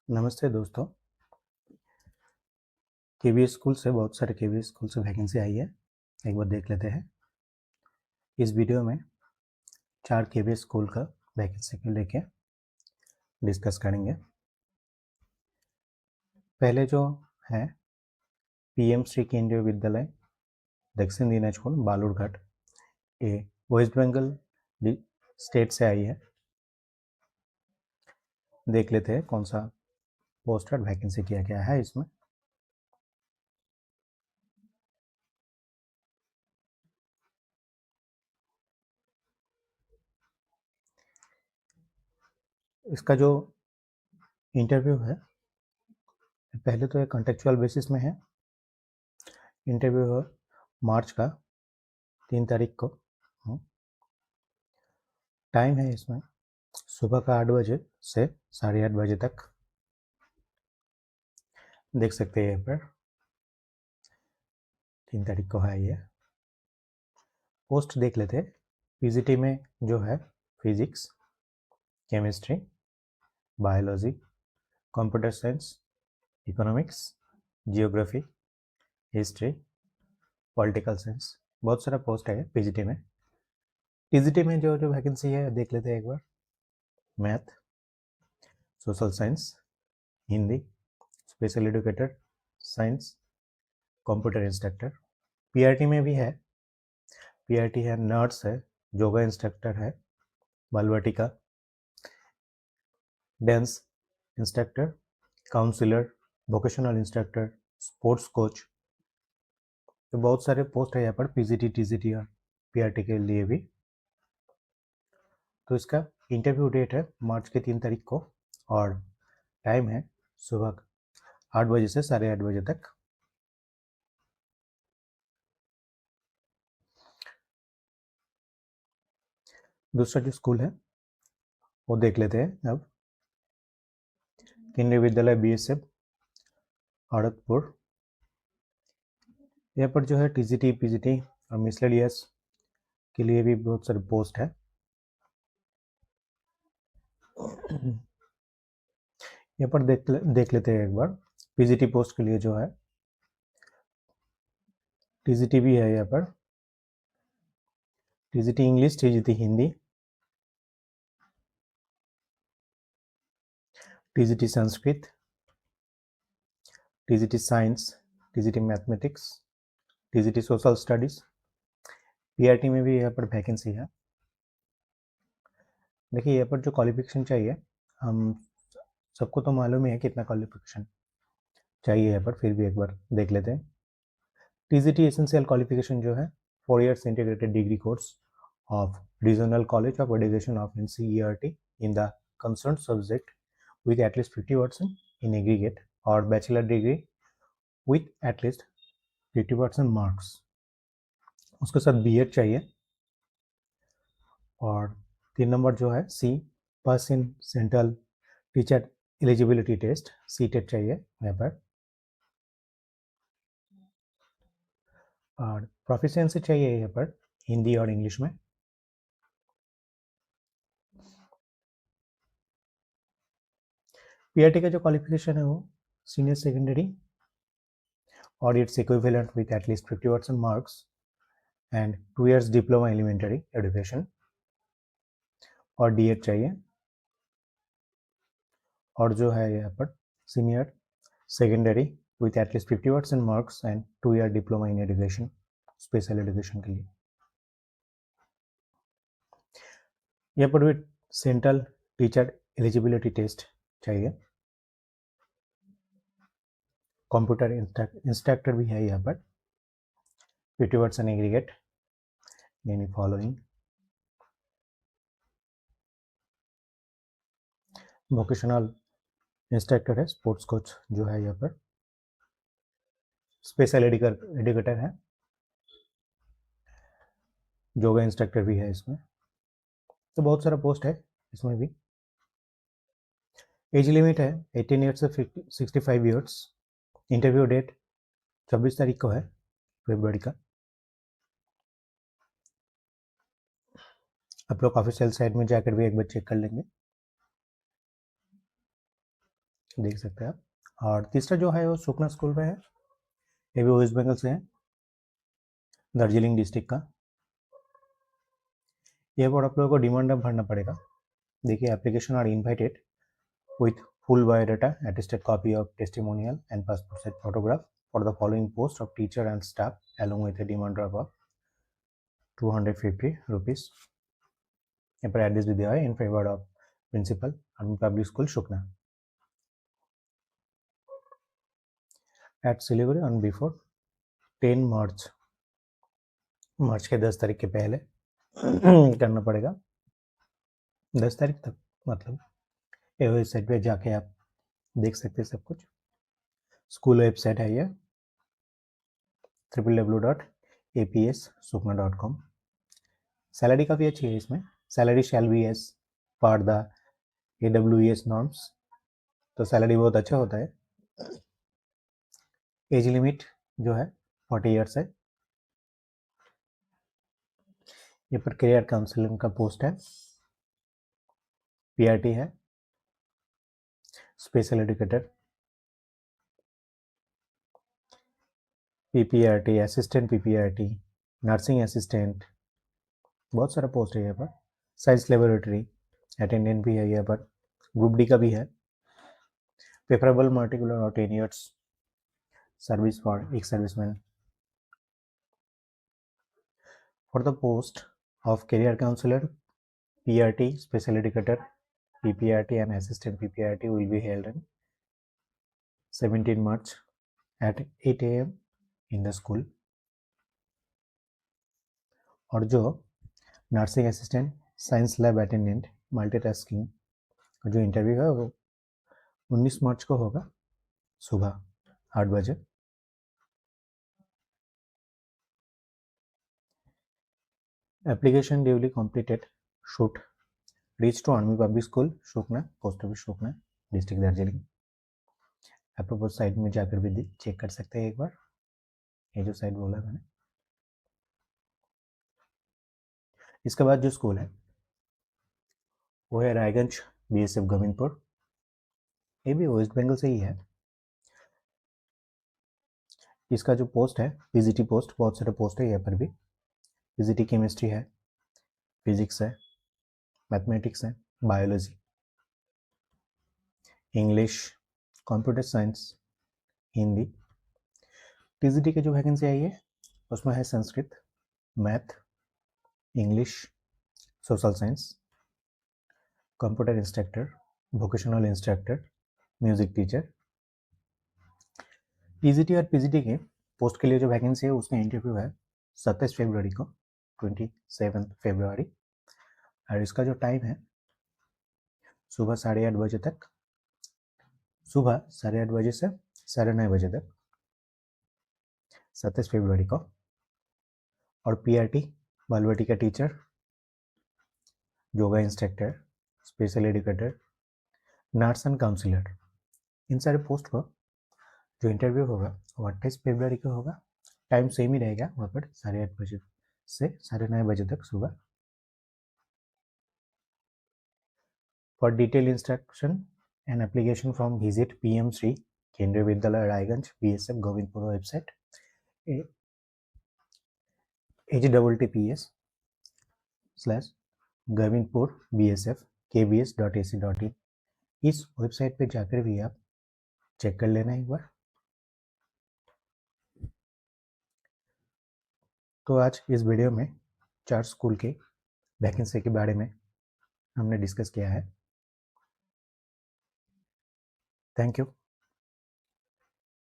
नमस्ते दोस्तों। KVS school से बहुत सारे केवीएस स्कूल से वैकेंसी आई है, एक बार देख लेते हैं। इस वीडियो में 4 केवीएस स्कूल का वैकेंसी को लेके डिस्कस करेंगे। पहले जो है पीएम श्री केंद्रीय विद्यालय दक्षिण दिनाजपुर बालूरघाट, ये वेस्ट बंगाल स्टेट से आई है। देख लेते हैं कौन सा पोस्टर वैकेंसी किया गया है इसमें। इसका जो इंटरव्यू है पहले तो एक कॉन्टेक्चुअल बेसिस में है। इंटरव्यू है मार्च का 3 तारीख को। टाइम है इसमें सुबह का 8 बजे से 8:30 बजे तक। देख सकते हैं यहाँ पर 3 तारीख को है ये पोस्ट। देख लेते हैं। पीजीटी में जो है physics, chemistry, biology, computer science, economics, geography, history, political science, बहुत सारा पोस्ट है पीजीटी में। टीजीटी में जो जो वैकेंसी है देख लेते हैं एक बार। Math, social science, Hindi, special educator, science, computer instructor. PRT में भी है। पीआरटी है नर्स है, योगा इंस्ट्रक्टर है, Balvatika, dance instructor, counsellor, vocational instructor, sports coach. तो बहुत सारे पोस्ट है यहाँ पर पीजीटी, टीजीटी और पीआरटी के लिए भी। तो इसका इंटरव्यू डेट है मार्च के 3 तारीख को और टाइम है सुबह 8 बजे से 8:30 बजे तक। दूसरा जो स्कूल है वो देख लेते हैं अब। केंद्रीय विद्यालय बीएसएफ खड़गपुर। यहाँ पर जो है टीजीटी, पीजीटी और मिसलेनियस के लिए भी बहुत सारे पोस्ट है। यहाँ पर देख लेते हैं एक बार। पीजीटी पोस्ट के लिए जो है टीजीटी भी है यहाँ पर। TGT English, TGT Hindi, TGT Sanskrit, TGT science, TGT mathematics, TGT social studies. PRT में भी यहाँ पर वैकेंसी है। देखिए यहाँ पर जो क्वालिफिकेशन चाहिए, हम सबको तो मालूम ही है कितना क्वालिफिकेशन चाहिए यहाँ पर, फिर भी एक बार देख लेते हैं। टीजीटी एसेंशियल क्वालिफिकेशन जो है 4 years integrated degree course of regional college of education of NCERT in the concern subject with at least 50% in aggregate और bachelor degree with at least 50% marks. उसके साथ बीएड चाहिए। और 3 नंबर जो है C, pass in central teacher eligibility test, CTET चाहिए यहाँ पर। और प्रोफिशिएंसी चाहिए यहाँ पर हिंदी और इंग्लिश में। पीआरटी का जो क्वालिफिकेशन है वो सीनियर सेकेंडरी और it's equivalent with at least 50% marks and 2 years diploma elementary education और डीएड चाहिए। और जो है यहाँ पर senior secondary with at least 50% marks and 2 year diploma in education, special education के लिए। यहाँ पर भी सेंट्रल टीचर एलिजिबिलिटी टेस्ट चाहिए। कंप्यूटर इंस्ट्रक्टर भी है यहाँ पर 50% एग्रीगेट यानी फॉलोइंग। वोकेशनल इंस्ट्रक्टर है, स्पोर्ट्स कोच जो है यहाँ पर, स्पेशल एजुकेटर है, योगा इंस्ट्रक्टर भी है इसमें। तो बहुत सारा पोस्ट है इसमें भी। एज लिमिट है 18 ईयर्स से 65 ईयर्स। इंटरव्यू डेट 26 तारीख को है फरवरी का। आप लोग ऑफिशियल साइट में जाकर भी एक बार चेक कर लेंगे। देख सकते हैं आप। और तीसरा जो है वो सुकना स्कूल में है, ये भी वेस्ट बंगाल से है, दार्जिलिंग डिस्ट्रिक्ट का। ये पर आप लोगों को डिमांड भरना पड़ेगा। देखिए, application are invited with full biodata, attested copy of testimonial and passport size photograph for the following post of teacher and staff along with a demand of 250 rupees. यहाँ पर एड्रेस भी दिया है, in favour of principal army public school Sukna at Siliguri on before 10 March. March के 10 तारीख के पहले करना पड़ेगा, 10 तारीख तक। मतलब ये वेबसाइट पे जाके आप देख सकते हैं सब कुछ। स्कूल वेबसाइट है ये www.apssukna.com। सैलरी काफ़ी अच्छी है इसमें। सैलरी शैल बी एस पर द AWS नॉर्म्स, तो सैलरी बहुत अच्छा होता है। एज लिमिट जो है 40 ईयर्स है। ये पर करियर काउंसलिंग का पोस्ट है, PRT है, special educator, PPRT, assistant PPRT, nursing assistant, बहुत सारा पोस्ट है यहाँ पर। साइंस लेबोरेटरी अटेंडेंट भी है यहाँ पर। ग्रुप डी का भी है। प्रेफरेबल पर्टिकुलर और 10 years service for ex serviceman. For the post of career counsellor, PRT, special educator, PPRT and assistant PPRT will be held on 17 March at 8 AM in the school. और जो nursing assistant, science lab attendant, multitasking जो interview है वो 19 March को होगा सुबह 8 बजे। Application duly completed should reach to army public school Sukna, post office Sukna, district Darjeeling. Apropos site में जाकर भी चेक कर सकते हैं एक बार, ये जो साइट बोला मैंने। इसके बाद जो स्कूल है वो है रायगंज BSF गोविंदपुर, ये भी वेस्ट बंगाल से ही है। इसका जो पोस्ट है PGT पोस्ट, बहुत सारे पोस्ट है यहाँ पर भी। PGT केमिस्ट्री है, फिजिक्स है, मैथमेटिक्स है, biology, English, computer science, Hindi. PGT की जो वैकेंसी आई है उसमें है Sanskrit, math, English, social science, computer instructor, vocational instructor, music teacher. PGT और PGT के पोस्ट के लिए जो वैकेंसी है उसका इंटरव्यू है 27 फरवरी को, 27 फरवरी। और इसका जो टाइम है सुबह 8:30 बजे तक, सुबह 8:30 बजे से 9:30 बजे तक, 27 फरवरी को। और PRT बालवाटी का teacher, yoga instructor, special educator, nurse and counsellor, इन सारे पोस्ट पर जो इंटरव्यू होगा वो 28 फरवरी को होगा। टाइम सेम ही रहेगा वहाँ पर, 8:30 बजे से 9:30 बजे तक सुबह। For detail instruction and application form visit PM Shri केंद्रीय विद्यालय Raiganj BSF Govindpur website https://govindpur/bsf/kvs.ac.in। इस वेबसाइट पे जाकर भी आप चेक कर लेना एक बार। तो आज इस वीडियो में 4 स्कूल के वैकेंसी के बारे में हमने डिस्कस किया है। Thank you.